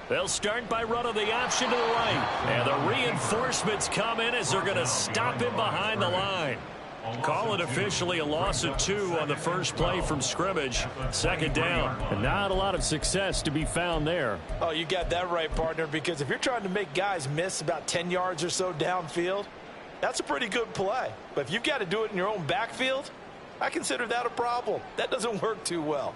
They'll start by running the option to the right. And the reinforcements come in as they're going to stop him behind the line. Call it officially a loss of 2 on the first play from scrimmage. Second down. And not a lot of success to be found there. Oh, you got that right, partner, because if you're trying to make guys miss about 10 yards or so downfield, that's a pretty good play. But if you've got to do it in your own backfield, I consider that a problem. That doesn't work too well.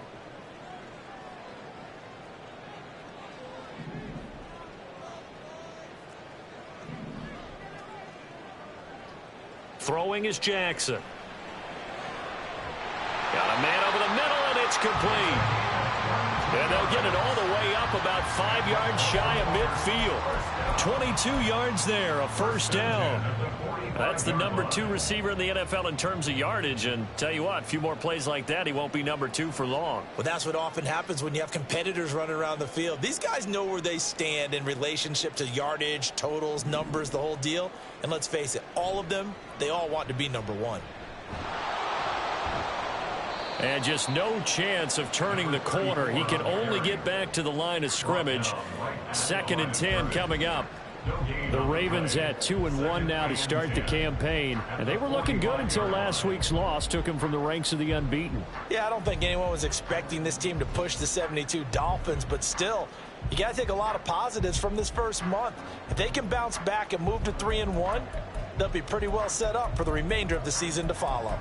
Throwing is Jackson. Got a man over the middle, and it's complete. And they'll get it all the way up about 5 yards shy of midfield. 22 yards there, a first down. That's the number 2 receiver in the NFL in terms of yardage. And tell you what, a few more plays like that, he won't be number 2 for long. Well, that's what often happens when you have competitors running around the field. These guys know where they stand in relationship to yardage, totals, numbers, the whole deal. And let's face it, all of them, they all want to be number 1. And just no chance of turning the corner. He can only get back to the line of scrimmage. 2nd and 10 coming up. The Ravens at 2-1 now to start the campaign. And they were looking good until last week's loss took them from the ranks of the unbeaten. Yeah, I don't think anyone was expecting this team to push the 72 Dolphins, but still, you got to take a lot of positives from this first month. If they can bounce back and move to 3-1, they'll be pretty well set up for the remainder of the season to follow.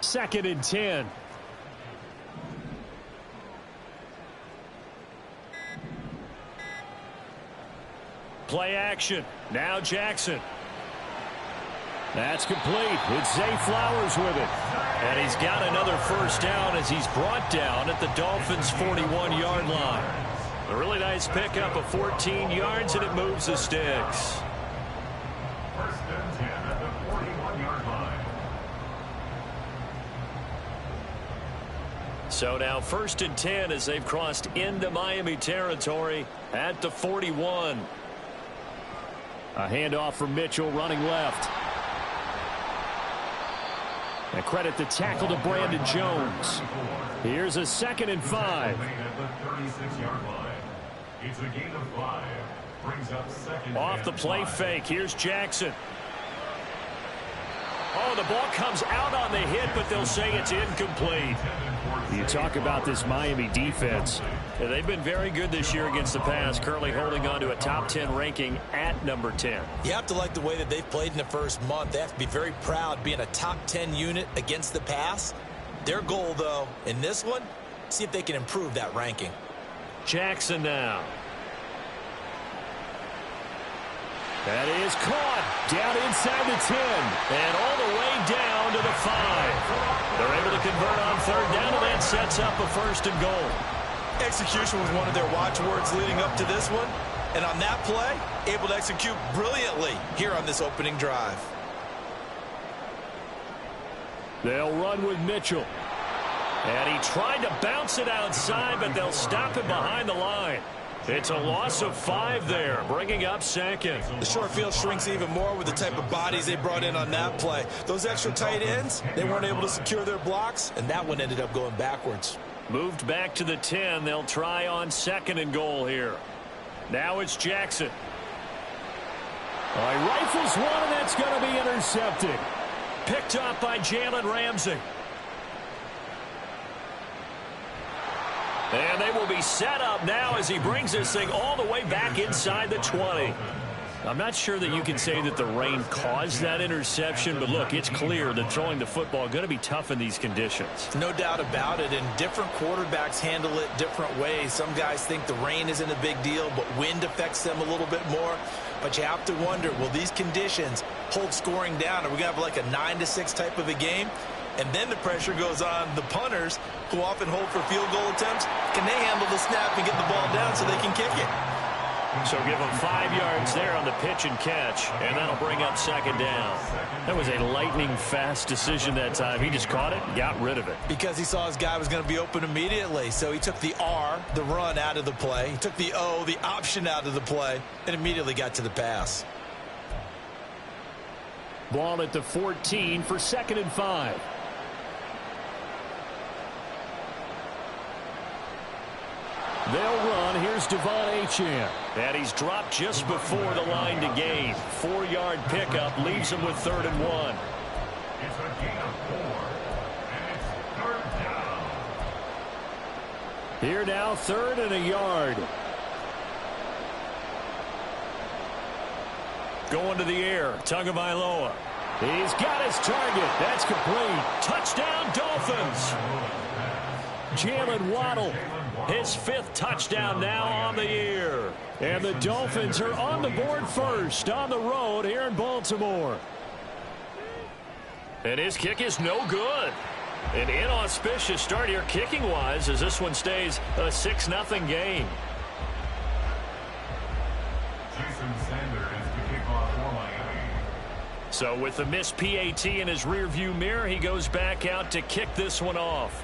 Second and 10. Play action. Now Jackson. That's complete. It's Zay Flowers with it. And he's got another first down as he's brought down at the Dolphins' 41-yard line. A really nice pickup of 14 yards, and it moves the sticks. First and 10 at the 41-yard line. So now 1st and 10 as they've crossed into Miami territory at the 41. A handoff from Mitchell running left. And credit the tackle to Brandon Jones. Here's a 2nd and 5. It's a gain of 5. Brings up second. Off the play fake. Here's Jackson. Oh, the ball comes out on the hit, but they'll say it's incomplete. You talk about this Miami defense. Yeah, they've been very good this year against the pass, currently holding on to a top 10 ranking at number 10. You have to like the way that they've played in the first month. They have to be very proud being a top 10 unit against the pass. Their goal, though, in this one, see if they can improve that ranking. Jackson now. That is caught down inside the 10 and all the way down to the 5. They're able to convert on 3rd down, and that sets up a 1st and goal. Execution was one of their watchwords leading up to this one. And on that play, able to execute brilliantly here on this opening drive. They'll run with Mitchell. And he tried to bounce it outside, but they'll stop him behind the line. It's a loss of 5 there, bringing up 2nd. The short field shrinks even more with the type of bodies they brought in on that play. Those extra tight ends, they weren't able to secure their blocks, and that one ended up going backwards. Moved back to the 10. They'll try on 2nd and goal here. Now it's Jackson. He rifles one, and that's going to be intercepted. Picked up by Jalen Ramsey. And they will be set up now as he brings this thing all the way back inside the 20. I'm not sure that you can say that the rain caused that interception, but look, it's clear that throwing the football is going to be tough in these conditions. No doubt about it, and different quarterbacks handle it different ways. Some guys think the rain isn't a big deal, but wind affects them a little bit more. But you have to wonder, will these conditions hold scoring down? Are we going to have like a 9-6 type of a game? And then the pressure goes on the punters, who often hold for field goal attempts. Can they handle the snap and get the ball down so they can kick it? So give them 5 yards there on the pitch and catch, and that'll bring up 2nd down. That was a lightning-fast decision that time. He just caught it and got rid of it. Because he saw his guy was going to be open immediately. So he took the R, the run, out of the play. He took the O, the option, out of the play, and immediately got to the pass. Ball at the 14 for 2nd and 5. They'll run. Here's Devon Achane. And he's dropped just before the line to gain. 4-yard pickup leaves him with 3rd and 1. It's a gain of 4, and it's 3rd down. Here now, 3rd and a yard. Going to the air, Tagovailoa. He's got his target. That's complete. Touchdown, Dolphins. Jalen Waddle, his 5th touchdown now on the year. And the Dolphins are on the board first on the road here in Baltimore. And his kick is no good. An inauspicious start here kicking-wise as this one stays a 6-0 game. Jason Sanders to kick off for Miami. So with the missed PAT in his rearview mirror, he goes back out to kick this one off.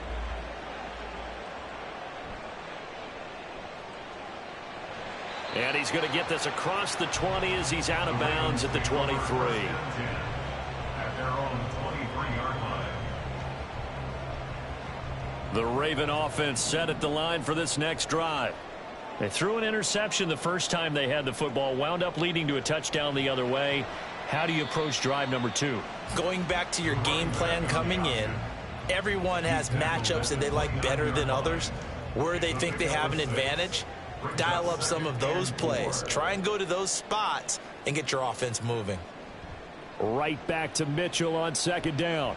And he's going to get this across the 20 as he's out of bounds at the 23. At their own 23-yard line. The Raven offense set at the line for this next drive. They threw an interception the first time they had the football, wound up leading to a touchdown the other way. How do you approach drive number 2? Going back to your game plan coming in, everyone has matchups that they like better than others, where they think they have an advantage. Dial up some of those plays. Try and go to those spots and get your offense moving. Right back to Mitchell on 2nd down.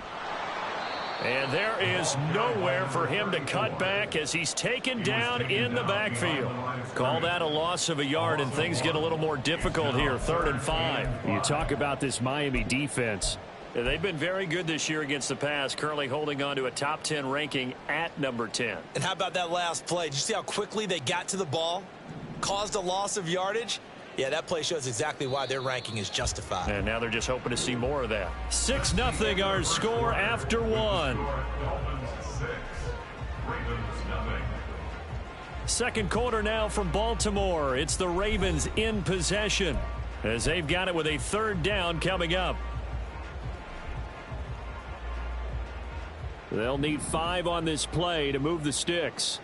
And there is nowhere for him to cut back as he's taken down in the backfield. Call that a loss of a yard, and things get a little more difficult here. 3rd and 5. You talk about this Miami defense. They've been very good this year against the pass, currently holding on to a top 10 ranking at number 10. And how about that last play? Did you see how quickly they got to the ball? Caused a loss of yardage? Yeah, that play shows exactly why their ranking is justified. And now they're just hoping to see more of that. 6-0 our score after 1. Dolphins 6, Ravens 0. Second quarter now from Baltimore. It's the Ravens in possession as they've got it with a 3rd down coming up. They'll need 5 on this play to move the sticks.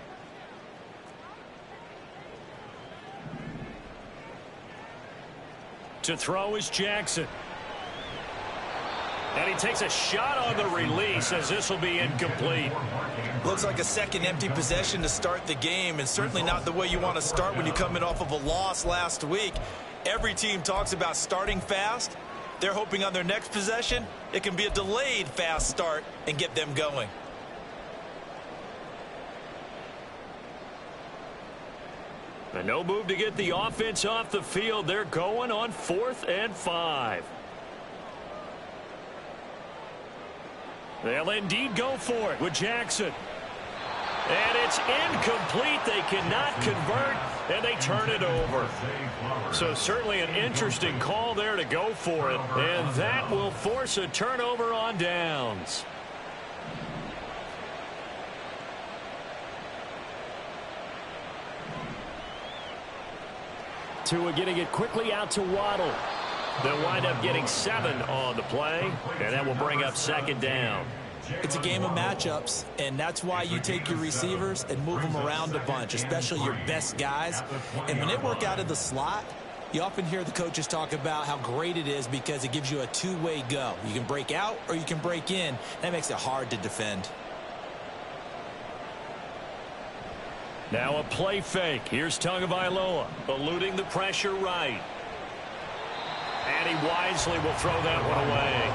To throw is Jackson. And he takes a shot on the release as this will be incomplete. Looks like a second empty possession to start the game, and certainly not the way you want to start when you come in off of a loss last week. Every team talks about starting fast. They're hoping on their next possession, it can be a delayed fast start and get them going. And no move to get the offense off the field. They're going on 4th and 5. They'll indeed go for it with Jackson. And it's incomplete. They cannot convert, and they turn it over. So certainly an interesting call there to go for it, and that will force a turnover on downs. Tua getting it quickly out to Waddle. They'll wind up getting 7 on the play, and that will bring up 2nd down. It's a game of matchups, and that's why you take your receivers and move them around a bunch, especially your best guys. And when they work out of the slot, you often hear the coaches talk about how great it is because it gives you a two-way go. You can break out or you can break in. That makes it hard to defend. Now a play fake. Here's Tagovailoa, eluding the pressure right. And he wisely will throw that one away.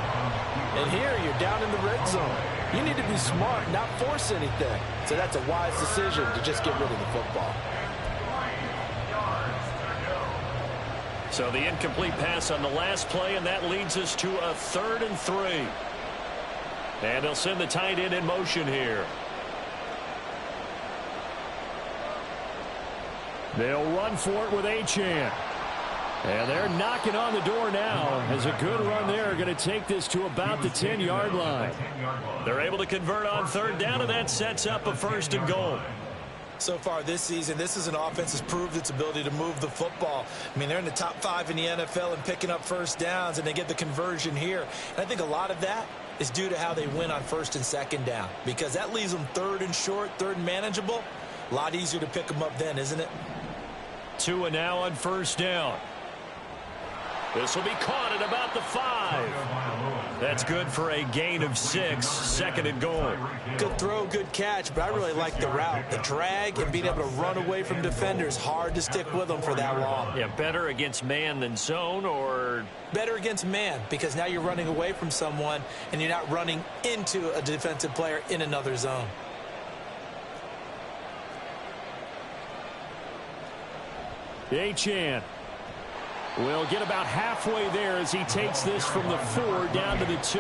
And here you're down in the red zone. You need to be smart, not force anything. So that's a wise decision to just get rid of the football. So the incomplete pass on the last play, and that leads us to a 3rd and 3. And they'll send the tight end in motion here. They'll run for it with Achane. And they're knocking on the door now as a good run there going to take this to about the 10-yard line. They're able to convert on 3rd down, and that sets up a 1st and goal. So far this season, this is an offense that's proved its ability to move the football. I mean, they're in the top 5 in the NFL and picking up 1st downs, and they get the conversion here. And I think a lot of that is due to how they win on 1st and 2nd down, because that leaves them 3rd and short, 3rd and manageable. A lot easier to pick them up then, isn't it? Tua now on first down. This will be caught at about the 5. That's good for a gain of 6, second and goal. Good throw, good catch, but I really like the route. The drag and being able to run away from defenders, hard to stick with them for that long. Yeah, better against man than zone, or? Better against man, because now you're running away from someone and you're not running into a defensive player in another zone. Achane will get about halfway there as he takes this from the 4 down to the 2.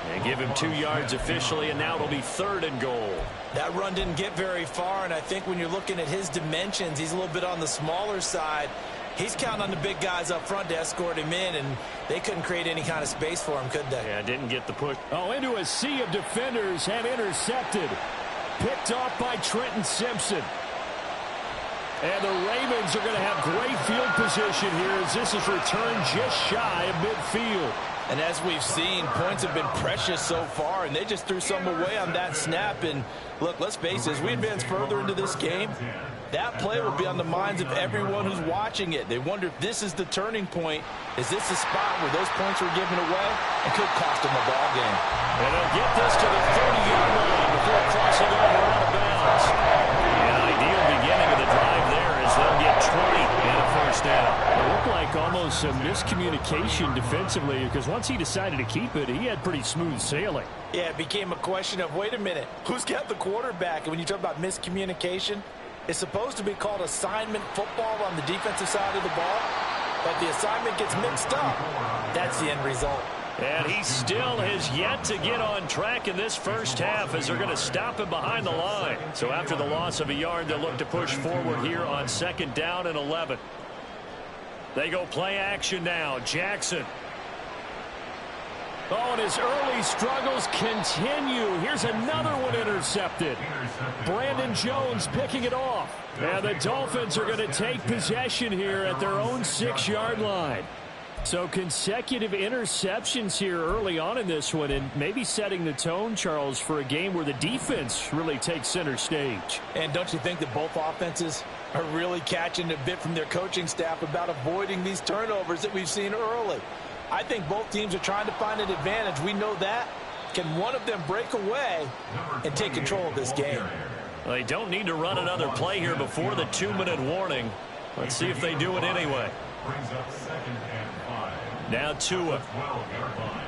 And give him 2 yards officially, and now it'll be third and goal. That run didn't get very far, and I think when you're looking at his dimensions, he's a little bit on the smaller side. He's counting on the big guys up front to escort him in, and they couldn't create any kind of space for him, could they? Yeah, didn't get the push. Oh, into a sea of defenders and intercepted. Picked off by Trenton Simpson. And the Ravens are going to have great field position here as this is returned just shy of midfield. And as we've seen, points have been precious so far, and they just threw some away on that snap. And look, let's face it, as we advance further into this game, that play will be on the minds of everyone who's watching it. They wonder if this is the turning point. Is this the spot where those points were given away? It could cost them a ball game. And they'll get this to the 30-yard line before crossing over out of bounds. An ideal beginning of the drive there as they'll get 20 and a first down. It looked like almost some miscommunication defensively because once he decided to keep it, he had pretty smooth sailing. Yeah, it became a question of, wait a minute, who's got the quarterback? And when you talk about miscommunication, it's supposed to be called assignment football on the defensive side of the ball, but the assignment gets mixed up. That's the end result. And he still has yet to get on track in this first half as they're going to stop him behind the line. So after the loss of a yard, they'll look to push forward here on second down and 11. They go play action now. Jackson. Oh, and his early struggles continue. Here's another one intercepted. Brandon Jones picking it off. And the Dolphins are going to take possession here at their own 6-yard line. So consecutive interceptions here early on in this one, and maybe setting the tone, Charles, for a game where the defense really takes center stage. And don't you think that both offenses are really catching a bit from their coaching staff about avoiding these turnovers that we've seen early? I think both teams are trying to find an advantage. We know that. Can one of them break away and take control of this game? Well, they don't need to run another play here before the 2-minute warning. Let's see if they do it anyway. Brings up second and 5. Now Tua. 12-yard line.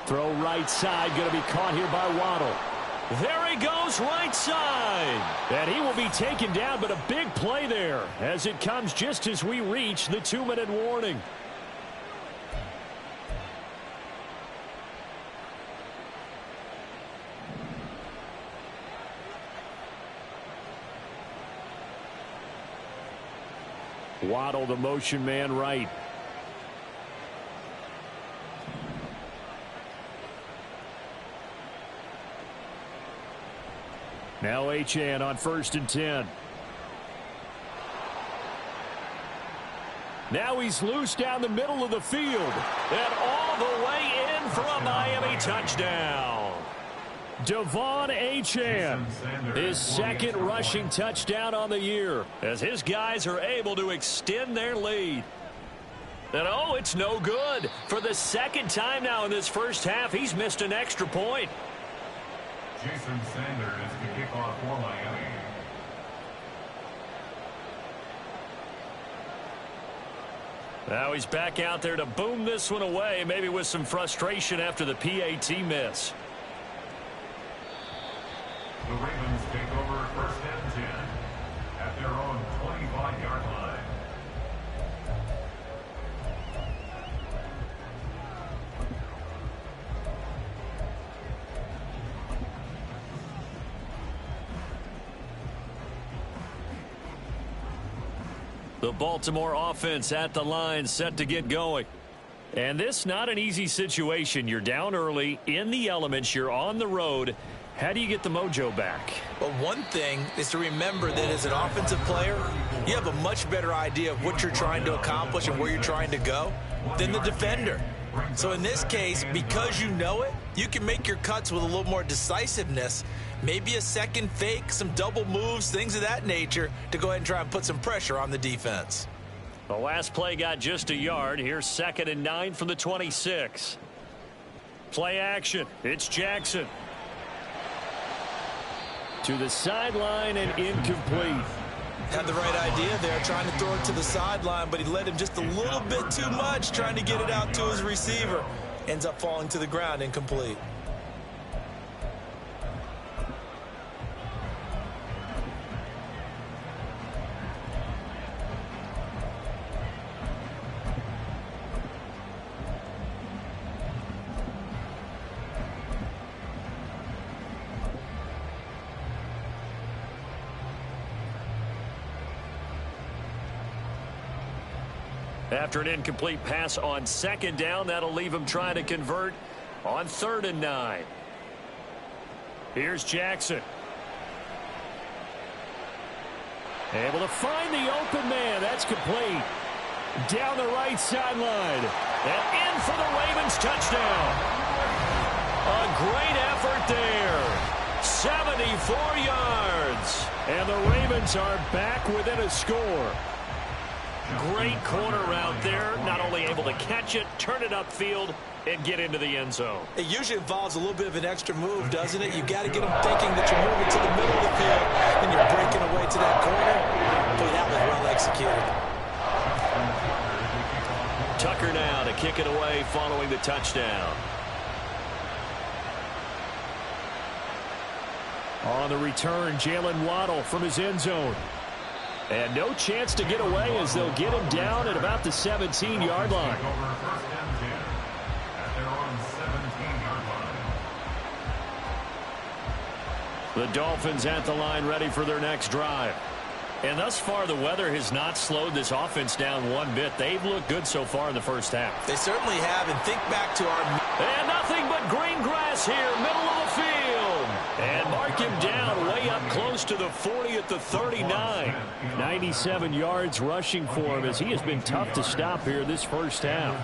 Throw right side, going to be caught here by Waddle. There he goes, right side. And he will be taken down, but a big play there as it comes just as we reach the 2-minute warning. Waddle, the motion man, right. Now Achane on 1st and 10. Now he's loose down the middle of the field. And all the way in for a Miami touchdown. Devon Achane, his second rushing touchdown on the year, as his guys are able to extend their lead. And oh, it's no good. For the second time now in this first half, he's missed an extra point. Jason Sanders to kick off for Miami. Now he's back out there to boom this one away, maybe with some frustration after the PAT miss. The Ravens take over 1st and 10 at their own 25-yard line. The Baltimore offense at the line, set to get going. And this not an easy situation. You're down early, in the elements, you're on the road. How do you get the mojo back? Well, one thing is to remember that as an offensive player, you have a much better idea of what you're trying to accomplish and where you're trying to go than the defender. So in this case, because you know it, you can make your cuts with a little more decisiveness. Maybe a second fake, some double moves, things of that nature to go ahead and try and put some pressure on the defense. The last play got just a yard. Here's 2nd and 9 from the 26. Play action. It's Jackson. To the sideline and incomplete. Had the right idea there, trying to throw it to the sideline, but he led him just a little bit too much, trying to get it out to his receiver. Ends up falling to the ground, incomplete. After an incomplete pass on 2nd down, that'll leave him trying to convert on 3rd and 9. Here's Jackson. Able to find the open man. That's complete. Down the right sideline. And in for the Ravens touchdown. A great effort there. 74 yards. And the Ravens are back within a score. Great corner out there, not only able to catch it, turn it upfield, and get into the end zone. It usually involves a little bit of an extra move, doesn't it? You got to get them thinking that you're moving to the middle of the field, and you're breaking away to that corner. Boy, that was well executed. Tucker now to kick it away following the touchdown. On the return, Jalen Waddle from his end zone. And no chance to get away as they'll get him down at about the 17-yard line. The Dolphins at the line ready for their next drive. And thus far, the weather has not slowed this offense down one bit. They've looked good so far in the first half. They certainly have, and think back to our... And nothing but green grass here, middle of the field. And mark him down way up close to the 40 at the 39. 97 yards rushing for him as he has been tough to stop here this first half.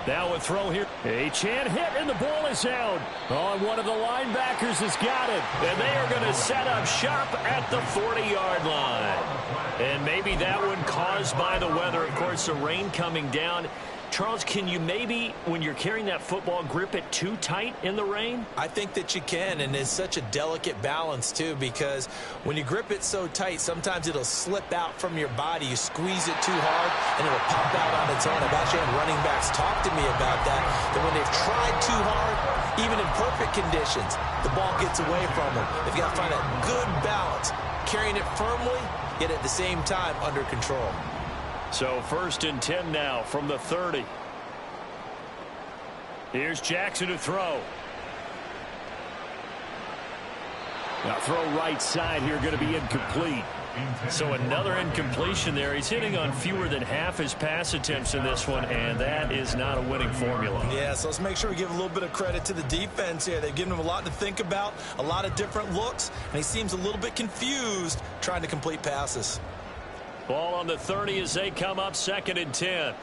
Now a throw here. A Chan hit, and the ball is out. On one of the linebackers has got it. And they are going to set up shop at the 40-yard line. And maybe that one caused by the weather. Of course, the rain coming down. Charles, can you maybe, when you're carrying that football, grip it too tight in the rain? I think that you can, and it's such a delicate balance, too, because when you grip it so tight, sometimes it'll slip out from your body. You squeeze it too hard, and it'll pop out on its own. I've actually had running backs talk to me about that when they've tried too hard, even in perfect conditions, the ball gets away from them. They've got to find a good balance, carrying it firmly, yet at the same time under control. So 1st and 10 now from the 30. Here's Jackson to throw. Now throw right side here, going to be incomplete. So another incompletion there. He's hitting on fewer than half his pass attempts in this one, and that is not a winning formula. Yeah, so let's make sure we give a little bit of credit to the defense here. They've given him a lot to think about, a lot of different looks, and he seems a little bit confused trying to complete passes. Ball on the 30 as they come up 2nd and 10.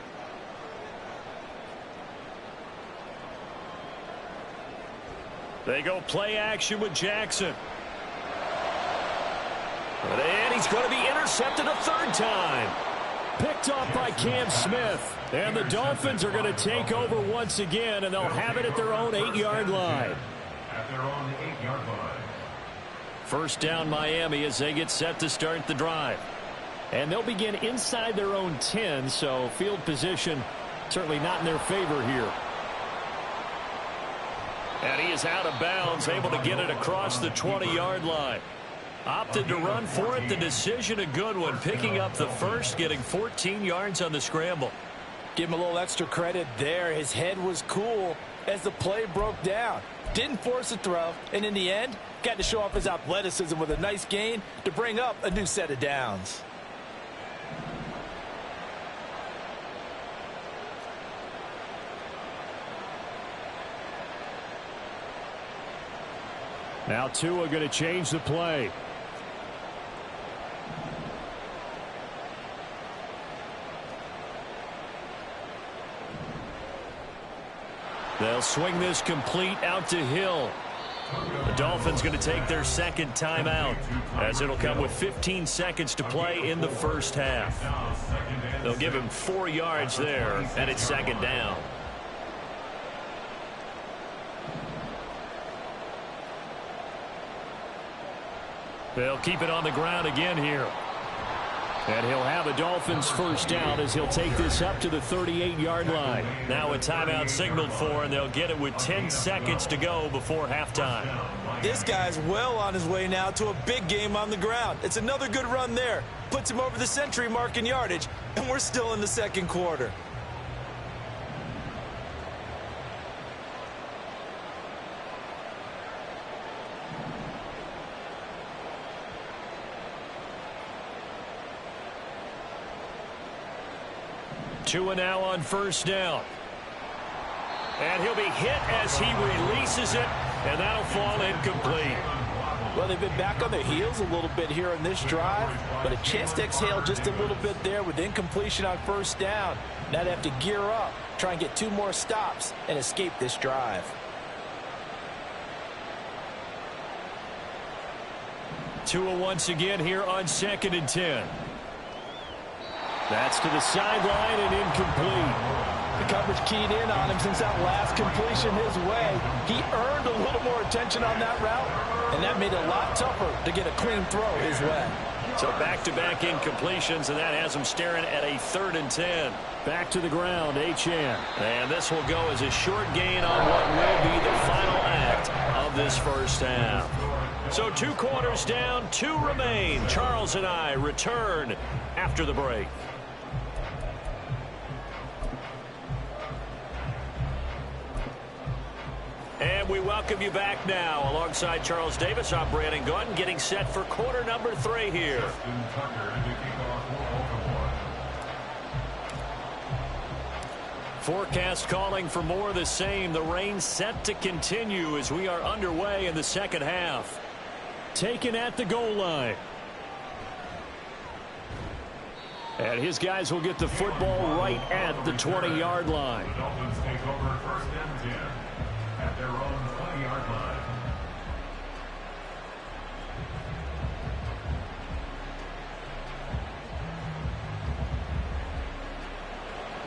They go play action with Jackson. And he's going to be intercepted a 3rd time. Picked off by Cam Smith. And the Dolphins are going to take over once again, and they'll have it at their own 8-yard line. At their own 8-yard line. 1st down Miami as they get set to start the drive. And they'll begin inside their own 10, so field position certainly not in their favor here. And he is out of bounds, able to get it across the 20-yard line. Opted to run for it. The decision a good one. Picking up the first, getting 14 yards on the scramble. Give him a little extra credit there. His head was cool as the play broke down. Didn't force a throw, and in the end, got to show off his athleticism with a nice gain to bring up a new set of downs. Now Tua going to change the play. They'll swing this complete out to Hill. The Dolphins going to take their second timeout, as it'll come with 15 seconds to play in the first half. They'll give him 4 yards there, and it's second down. They'll keep it on the ground again here. And he'll have a Dolphins first down as he'll take this up to the 38-yard line. Now a timeout signaled for, and they'll get it with 10 seconds to go before halftime. This guy's well on his way now to a big game on the ground. It's another good run there. Puts him over the century mark in yardage, and we're still in the second quarter. Tua now on first down. And he'll be hit as he releases it, and that'll fall incomplete. Well, they've been back on their heels a little bit here in this drive, but a chance to exhale just a little bit there with incompletion on first down. Now they have to gear up, try and get 2 more stops, and escape this drive. Tua once again here on 2nd and 10. That's to the sideline and incomplete. The coverage keyed in on him since that last completion his way. He earned a little more attention on that route, and that made it a lot tougher to get a clean throw his way. So back-to-back incompletions, and that has him staring at a 3rd and 10. Back to the ground, Achane. And this will go as a short gain on what will be the final act of this first half. So 2 quarters down, 2 remain. Charles and I return after the break. And we welcome you back now. Alongside Charles Davis, I'm Brandon Gordon, getting set for quarter number 3 here. Forecast calling for more of the same. The rain set to continue as we are underway in the second half. Taken at the goal line. And his guys will get the football right at the 20-yard line. The Dolphins take over 1st and 10 at their own 20-yard line.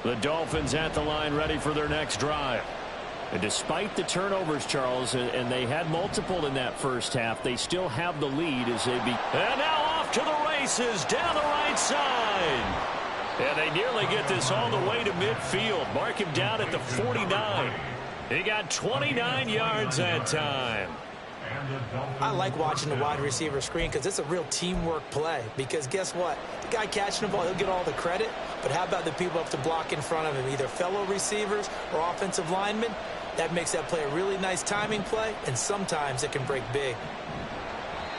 The Dolphins at the line ready for their next drive. And despite the turnovers, Charles, and they had multiple in that first half, they still have the lead as they be. And now off to the races down the right side. And they nearly get this all the way to midfield. Mark him down at the 49. He got 29 yards that time. I like watching the wide receiver screen because it's a real teamwork play. Because guess what? The guy catching the ball, he'll get all the credit. But how about the people up to block in front of him, either fellow receivers or offensive linemen? That makes that play a really nice timing play, and sometimes it can break big.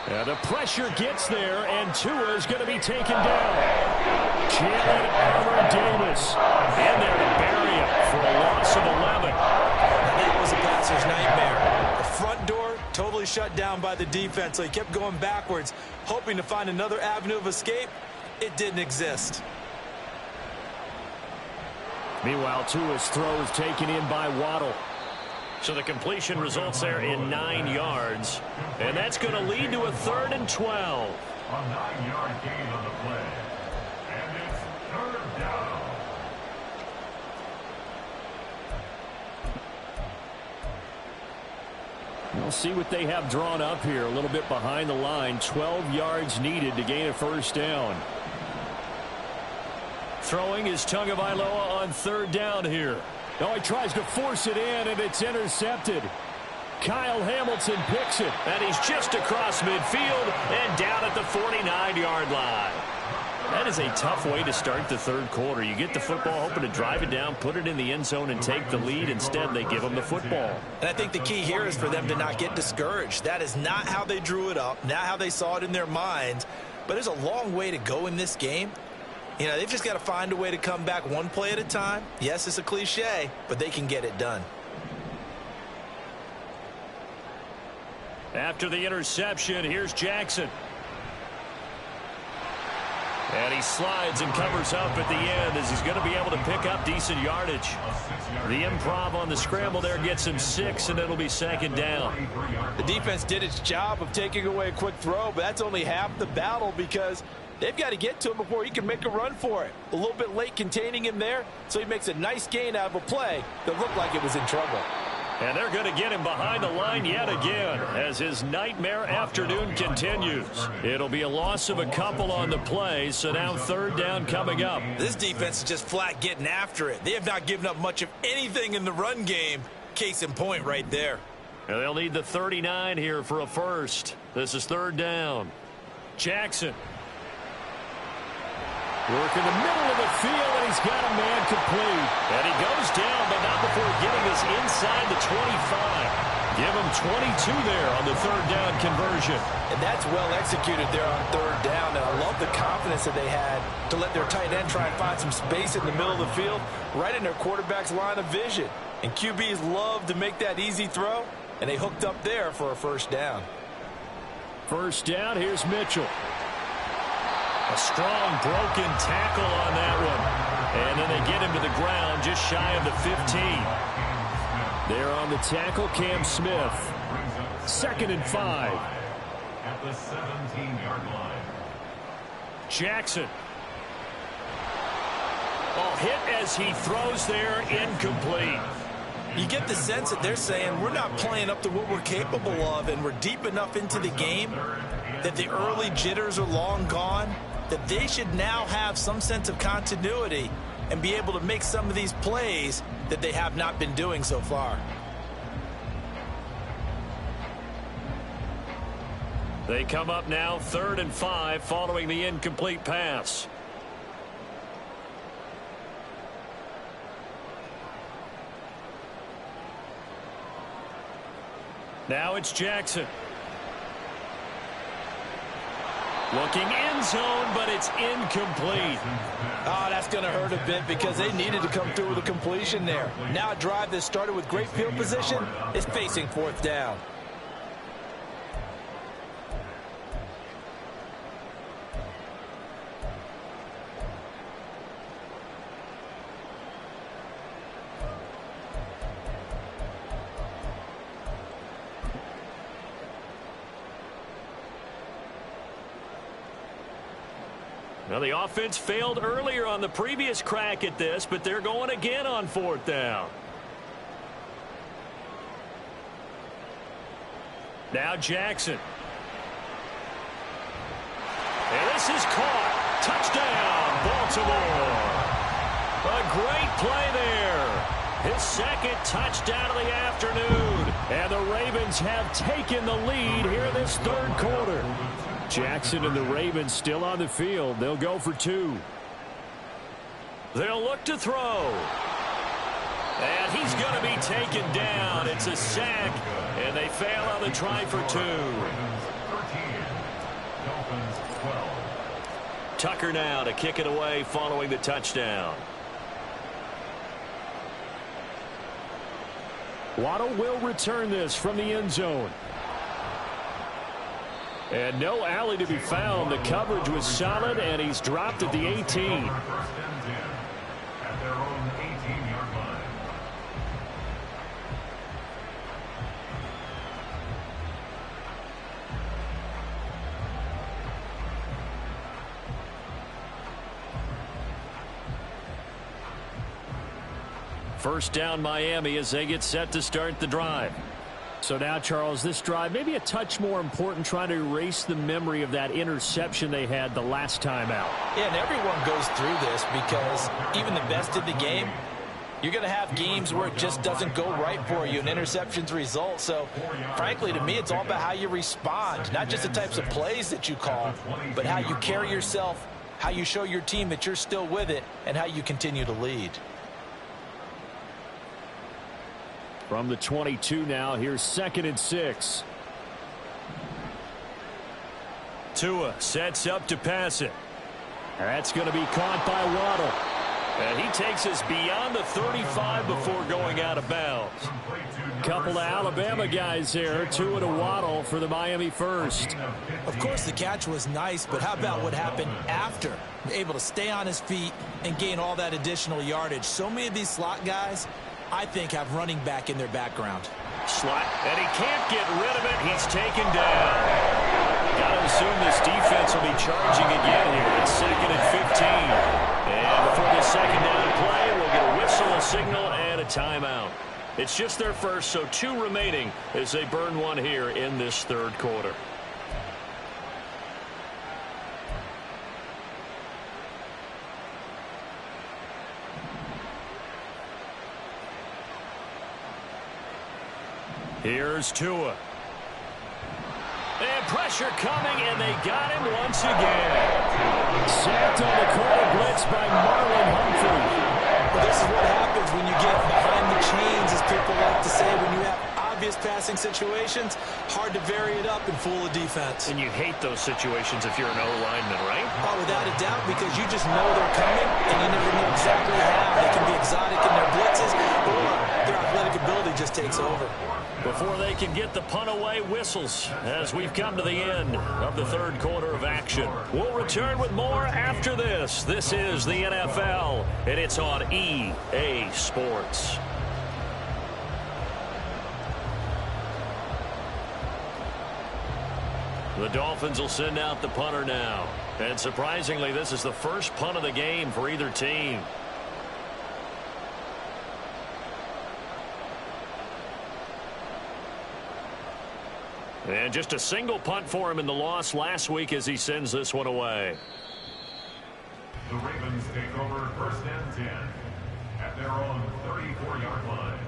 And the pressure gets there, and Tua is going to be taken down. Jalen Armour-Davis in there to bury him for a loss of 11. And that was a passer's nightmare. The front door totally shut down by the defense, so he kept going backwards, hoping to find another avenue of escape. It didn't exist. Meanwhile, Tua's throw is taken in by Waddle. So the completion results there in 9 yards. And that's going to lead to a 3rd and 12. A 9-yard gain on the play. And it's 3rd down. We'll see what they have drawn up here. A little bit behind the line. 12 yards needed to gain a first down. Throwing is Tagovailoa on 3rd down here. Oh, he tries to force it in, and it's intercepted. Kyle Hamilton picks it, and he's just across midfield and down at the 49-yard line. That is a tough way to start the 3rd quarter. You get the football, hoping to drive it down, put it in the end zone, and take the lead. Instead, they give them the football. And I think the key here is for them to not get discouraged. That is not how they drew it up, not how they saw it in their minds. But there's a long way to go in this game. You know, they've just got to find a way to come back one play at a time. Yes, it's a cliche, but they can get it done. After the interception, here's Jackson. And he slides and covers up at the end as he's going to be able to pick up decent yardage. The improv on the scramble there gets him 6, and it'll be second down. The defense did its job of taking away a quick throw, but that's only half the battle because they've got to get to him before he can make a run for it. A little bit late containing him there, so he makes a nice gain out of a play that looked like it was in trouble. And they're going to get him behind the line yet again as his nightmare afternoon continues. It'll be a loss of a couple on the play, so now third down coming up. This defense is just flat getting after it. They have not given up much of anything in the run game. Case in point right there. And they'll need the 39 here for a first. This is third down. Jackson. Working the middle of the field, and he's got a man complete. And he goes down, but not before getting us inside the 25. Give him 22 there on the third down conversion. And that's well executed there on third down. And I love the confidence that they had to let their tight end try and find some space in the middle of the field, right in their quarterback's line of vision. And QBs love to make that easy throw, and they hooked up there for a first down. First down, here's Mitchell. A strong broken tackle on that one. And then they get him to the ground just shy of the 15. There on the tackle, Cam Smith. Second and 5. At the 17-yard line. Jackson. Oh, hit as he throws there, incomplete. You get the sense that they're saying we're not playing up to what we're capable of, and we're deep enough into the game that the early jitters are long gone, that they should now have some sense of continuity and be able to make some of these plays that they have not been doing so far. They come up now, 3rd and 5, following the incomplete pass. Now it's Jackson. Looking end zone, but it's incomplete. Oh, that's going to hurt a bit because they needed to come through with a completion there. Now a drive that started with great field position is facing fourth down. Well, the offense failed earlier on the previous crack at this, but they're going again on 4th down. Now Jackson. And this is caught. Touchdown, Baltimore. A great play there. His second touchdown of the afternoon. And the Ravens have taken the lead here in this third quarter. Jackson and the Ravens still on the field. They'll go for 2. They'll look to throw. And he's going to be taken down. It's a sack, and they fail on the try for 2. Tucker now to kick it away following the touchdown. Waddle will return this from the end zone. And no alley to be found. The coverage was solid, and he's dropped at the 18. First down Miami as they get set to start the drive. So now, Charles, this drive maybe a touch more important, trying to erase the memory of that interception they had the last time out. Yeah, and everyone goes through this because even the best in the game, you're going to have games where it just doesn't go right for you, and interceptions result. So, frankly, to me, it's all about how you respond, not just the types of plays that you call, but how you carry yourself, how you show your team that you're still with it, and how you continue to lead. From the 22 now, here's 2nd and 6. Tua sets up to pass it. That's going to be caught by Waddle. And he takes us beyond the 35 before going out of bounds. Couple of Alabama guys there, two in a waddle for the Miami first. Of course, the catch was nice, but how about what happened after? Able to stay on his feet and gain all that additional yardage. So many of these slot guys, I think, have running back in their background. Slot, and he can't get rid of it. He's taken down. Got to assume this defense will be charging again here. It's 2nd and 15. And before this second down play, we'll get a whistle, a signal, and a timeout. It's just their first, so 2 remaining as they burn one here in this third quarter. Here's Tua. And pressure coming, and they got him once again. Sacked on the corner blitz by Marlon Humphrey. Well, this is what happens when you get behind the chains, as people like to say, when you have obvious passing situations, hard to vary it up and fool a defense. And you hate those situations if you're an O-lineman, right? Oh, without a doubt, because you just know they're coming, and you never know exactly how. They can be exotic in their blitzes, or their athletic ability just takes over. Before they can get the punt away, whistles as we've come to the end of the third quarter of action. We'll return with more after this. This is the NFL, and it's on EA Sports. The Dolphins will send out the punter now. And surprisingly, this is the first punt of the game for either team. And just a single punt for him in the loss last week as he sends this one away. The Ravens take over 1st and 10 at their own 34-yard line.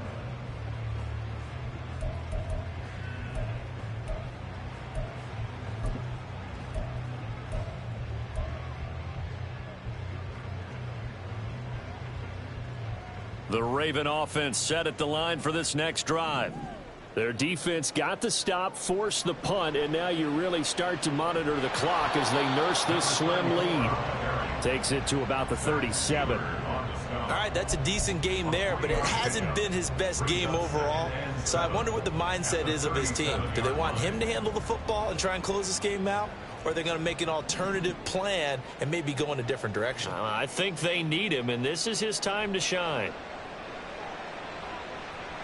The Raven offense set at the line for this next drive. Their defense got the stop, forced the punt, and now you really start to monitor the clock as they nurse this slim lead. Takes it to about the 37. All right, that's a decent game there, but it hasn't been his best game overall. So I wonder what the mindset is of his team. Do they want him to handle the football and try and close this game out? Or are they going to make an alternative plan and maybe go in a different direction? I think they need him, and this is his time to shine.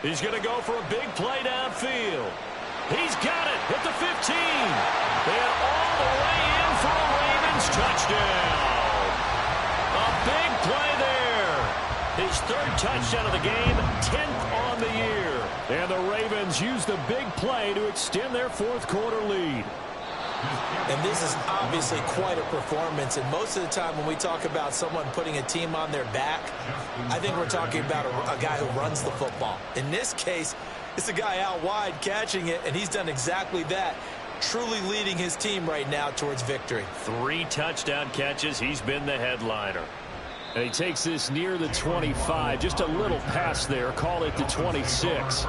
He's going to go for a big play downfield. He's got it at the 15. And all the way in for a Ravens touchdown. A big play there. His 3rd touchdown of the game, 10th on the year. And the Ravens use the big play to extend their 4th quarter lead. And this is obviously quite a performance. And most of the time when we talk about someone putting a team on their back, I think we're talking about a guy who runs the football. In this case, it's a guy out wide catching it, and he's done exactly that, truly leading his team right now towards victory. 3 touchdown catches. He's been the headliner. And he takes this near the 25. Just a little pass there. Call it the 26.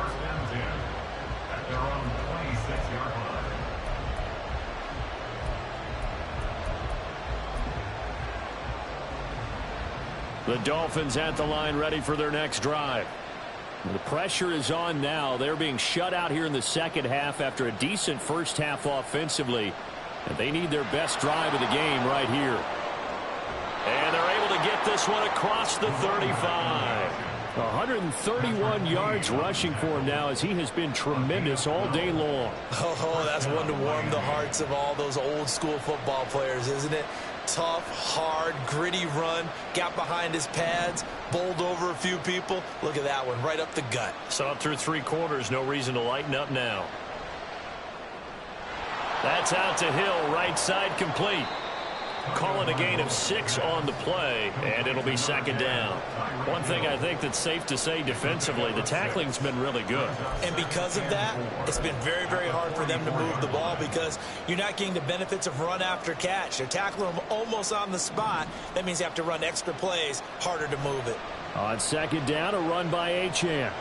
The Dolphins at the line ready for their next drive. The pressure is on now. They're being shut out here in the second half after a decent first half offensively. And they need their best drive of the game right here. And they're able to get this one across the 35. 131 yards rushing for him now as he has been tremendous all day long. Oh, that's one to warm the hearts of all those old school football players, isn't it? Tough, hard, gritty run, got behind his pads, bowled over a few people. Look at that one, right up the gut. So up through 3 quarters, no reason to lighten up now. That's out to Hill, right side complete. Call it a gain of 6 on the play, and it'll be 2nd down. One thing I think that's safe to say defensively, the tackling's been really good. And because of that, it's been very, very hard for them to move the ball because you're not getting the benefits of run after catch. They're tackling them almost on the spot. That means you have to run extra plays, harder to move it. On 2nd down, a run by Achane.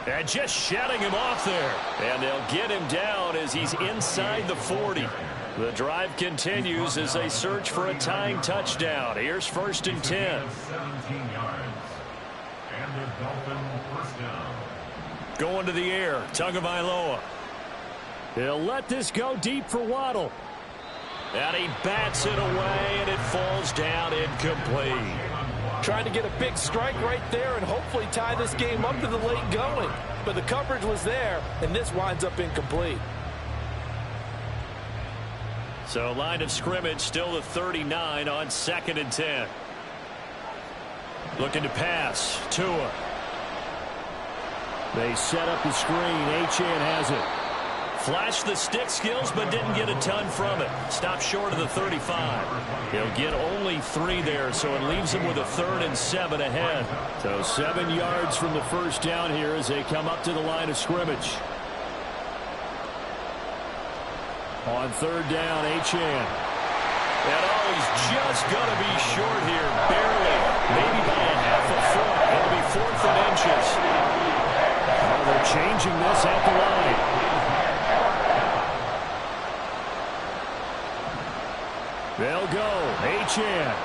And just shedding him off there. And they'll get him down as he's inside the 40. The drive continues as they search for a tying touchdown. Here's 1st and 10. 17 yards. And the Dolphin first down. Going to the air, Tagovailoa. He'll let this go deep for Waddle. And he bats it away, and it falls down incomplete. Trying to get a big strike right there and hopefully tie this game up to the late going. But the coverage was there, and this winds up incomplete. So line of scrimmage still the 39 on 2nd and 10. Looking to pass. Tua. They set up the screen. Achane has it. Flashed the stick skills, but didn't get a ton from it. Stopped short of the 35. He'll get only 3 there, so it leaves him with a 3rd and 7 ahead. So 7 yards from the first down here as they come up to the line of scrimmage. On 3rd down, Achane. And he's just going to be short here, barely. Maybe by a half a foot. It'll be 4th and inches. Oh, they're changing this at the line. They'll go. Achane.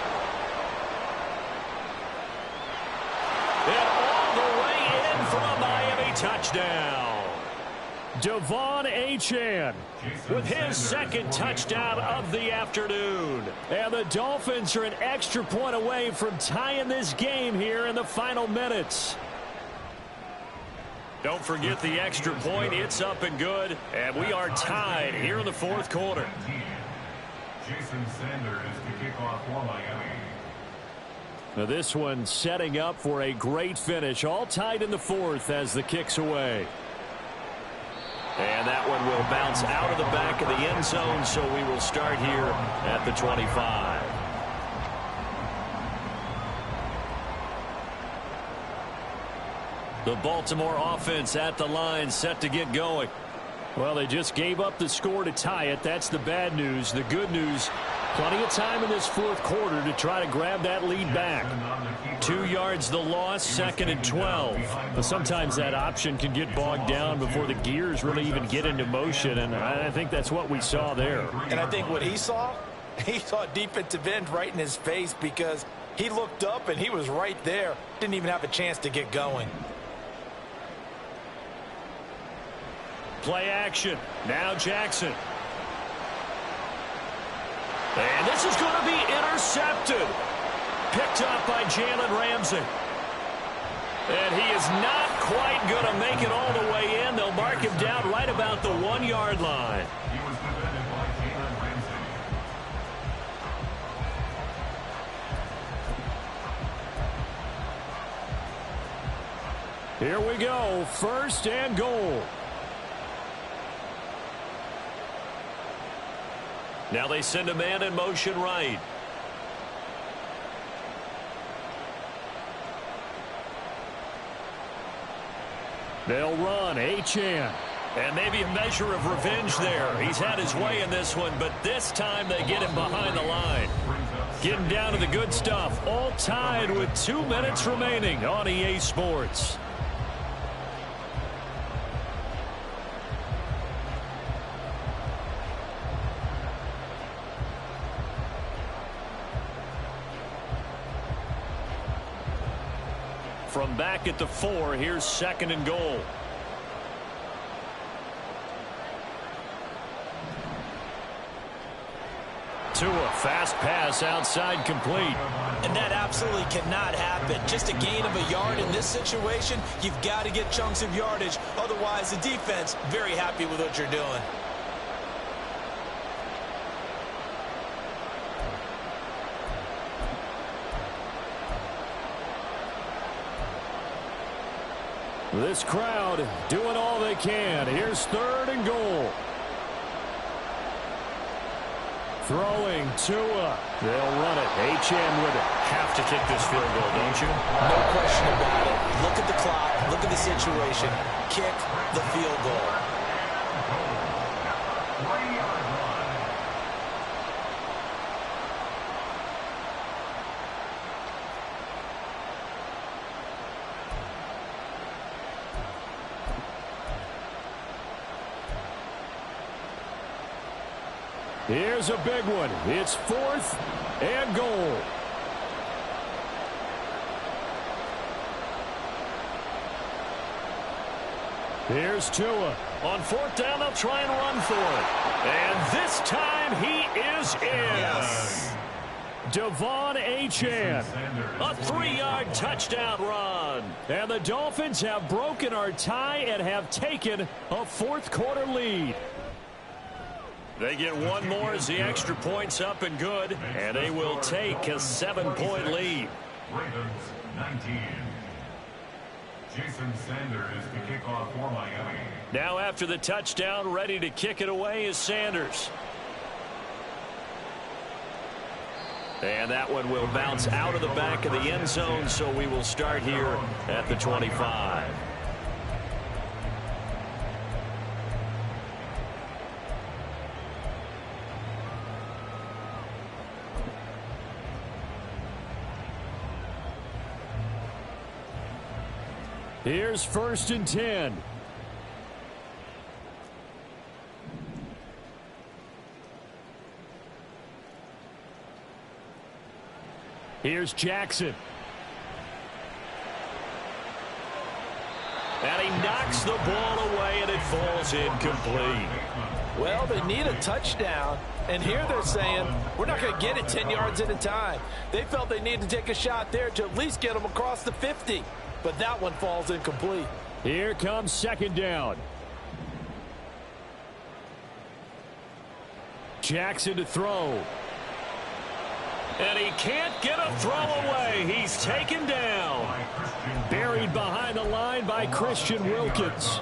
And all the way in for a Miami touchdown. Devon Achane with his 2nd touchdown of the afternoon. And the Dolphins are an extra point away from tying this game here in the final minutes. Don't forget the extra point. It's up and good. And we are tied here in the 4th quarter. Jason Sanders to kick off for Miami. Now this one setting up for a great finish. All tied in the 4th as the kick's away. And that one will bounce out of the back of the end zone, so we will start here at the 25. The Baltimore offense at the line, set to get going. Well, they just gave up the score to tie it. That's the bad news. The good news, plenty of time in this 4th quarter to try to grab that lead back. 2 yards the loss, 2nd and 12. But sometimes that option can get bogged down before the gears really even get into motion, and I think that's what we saw there. And I think what he saw defensive end right in his face, because he looked up and he was right there. Didn't even have a chance to get going. Play action. Now Jackson. And this is going to be intercepted. Picked up by Jalen Ramsey. And he is not quite going to make it all the way in. They'll mark him down right about the 1-yard line. He was defended by Jalen Ramsey. Here we go. 1st and goal. Now they send a man in motion right. They'll run. Achane. And maybe a measure of revenge there. He's had his way in this one, but this time they get him behind the line. Getting down to the good stuff. All tied with 2 minutes remaining on EA Sports. From back at the 4, here's 2nd and goal. Tua, fast pass outside, complete. And that absolutely cannot happen. Just a gain of a yard in this situation, you've got to get chunks of yardage. Otherwise, the defense, very happy with what you're doing. This crowd doing all they can. Here's 3rd and goal. Throwing Tua. They'll run it. Achane with it. Have to kick this field goal, don't you? No question about it. Look at the clock. Look at the situation. Kick the field goal. Here's a big one. It's 4th and goal. Here's Tua. On 4th down, they'll try and run for it. And this time he is in. Yes. Devon Achane, a 3-yard touchdown run. And the Dolphins have broken our tie and have taken a 4th quarter lead. They get one more as the extra point's up and good, and they will take a 7-point lead. Ravens 19. Jason Sanders to kick off for Miami. Now after the touchdown, ready to kick it away is Sanders. And that one will bounce out of the back of the end zone, so we will start here at the 25. Here's 1st and 10. Here's Jackson. And he knocks the ball away, and it falls incomplete. Well, they need a touchdown, and here they're saying, we're not going to get it 10 yards at a time. They felt they needed to take a shot there to at least get them across the 50. But that one falls incomplete. Here comes 2nd down. Jackson to throw. And he can't get a throw away. He's taken down. Buried behind the line by Christian Wilkins.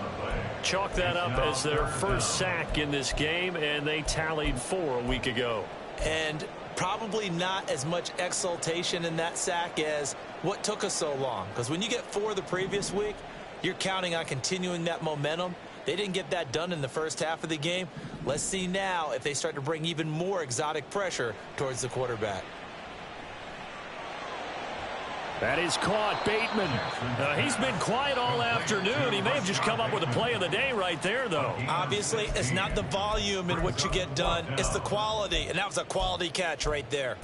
Chalk that up as their first sack in this game, and they tallied 4 a week ago. And probably not as much exultation in that sack as what took us so long. Because when you get 4 the previous week, you're counting on continuing that momentum. They didn't get that done in the first half of the game. Let's see now if they start to bring even more exotic pressure towards the quarterback. That is caught. Bateman. He's been quiet all afternoon. He may have just come up with a play of the day right there, though. Obviously, it's not the volume in what you get done. It's the quality, and that was a quality catch right there.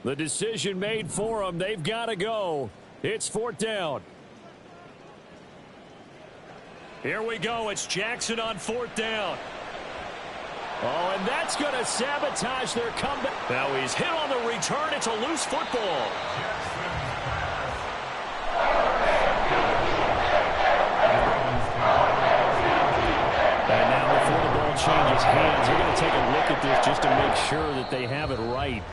The decision made for them. They've got to go. It's 4th down. Here we go. It's Jackson on 4th down. Oh, and that's going to sabotage their comeback. Now he's hit on the return. It's a loose football. And now before the ball changes hands, they're going to take a look at this just to make sure that they have it right.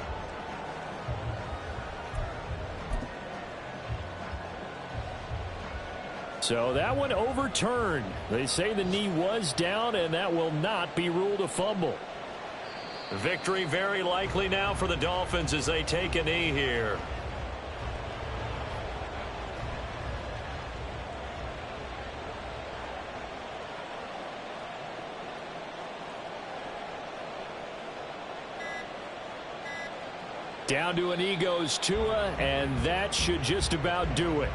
So that one overturned. They say the knee was down, and that will not be ruled a fumble. Victory very likely now for the Dolphins as they take a knee here. Down to a knee goes Tua, and that should just about do it.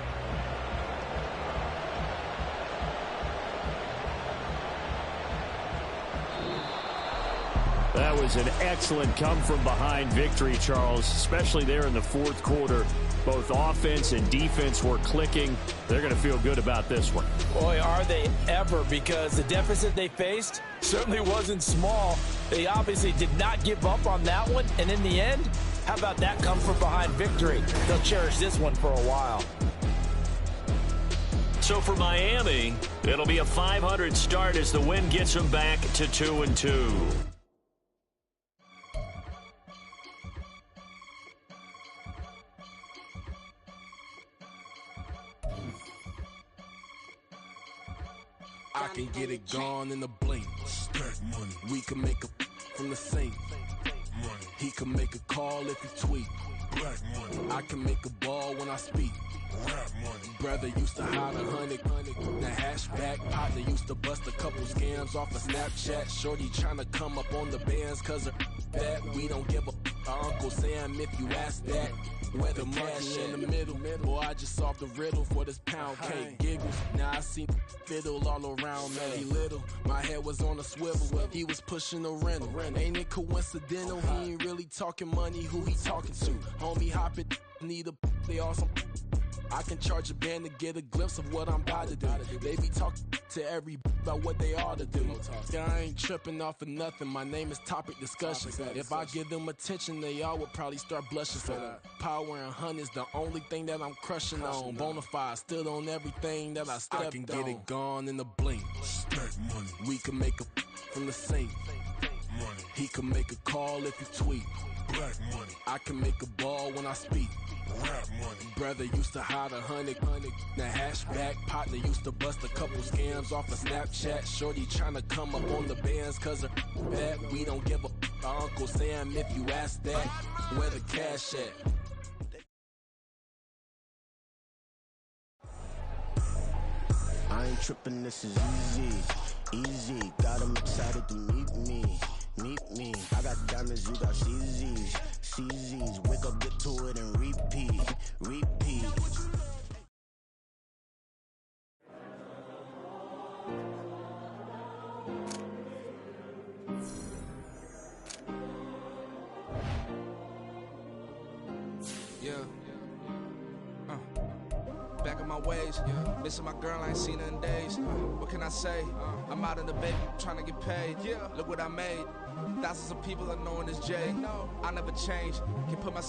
That was an excellent come-from-behind victory, Charles, especially there in the 4th quarter. Both offense and defense were clicking. They're going to feel good about this one. Boy, are they ever, because the deficit they faced certainly wasn't small. They obviously did not give up on that one, and in the end, how about that come-from-behind victory? They'll cherish this one for a while. So for Miami, it'll be a .500 start as the win gets them back to 2-2. I can get it gone in a blink. We can make a from the sink. money. He can make a call if he tweet. Black money. I can make a ball when I speak. Rap money. Brother used to hide 100. The hashback partner used to bust a couple scams off of Snapchat. Shorty tryna come up on the bands cause of that. We don't give a Uncle Sam if you ask that. Where the monkey in the middle. Boy, I just solved the riddle for this pound cake. Giggles. Now I see fiddle all around me. Little. My head was on a swivel. He was pushing a rental. Ain't it coincidental? He ain't really talking money. Who he talking to? Homie hopping. Need a they awesome. I can charge a band to get a glimpse of what I'm about to do. They be talking to every about what they ought to do. Yeah, I ain't tripping off of nothing. My name is Topic Discussion. If I give them attention, they all would probably start blushing. So power and hunt is the only thing that I'm crushing on. Bonafide stood on everything that I stepped on. I can get it gone in a blink. Stack money. We can make a from the sink. Money. He can make a call if he tweet. Black money. I can make a ball when I speak. Rap money. Brother used to hide 100. The hashback partner used to bust a couple scams off of Snapchat. Shorty tryna come up on the bands cause of that. We don't give a Uncle Sam if you ask that. Where the cash at? I ain't tripping, this is easy, easy. Got them excited to meet me. I got diamonds, you got CZs. Wake up, get to it, and repeat. Yeah. Back in my ways, missing my girl, I ain't seen her in days. What can I say? I'm out in the baby, trying to get paid. Look what I made. Thousands of people are knowing this Jay. I never change. Can put my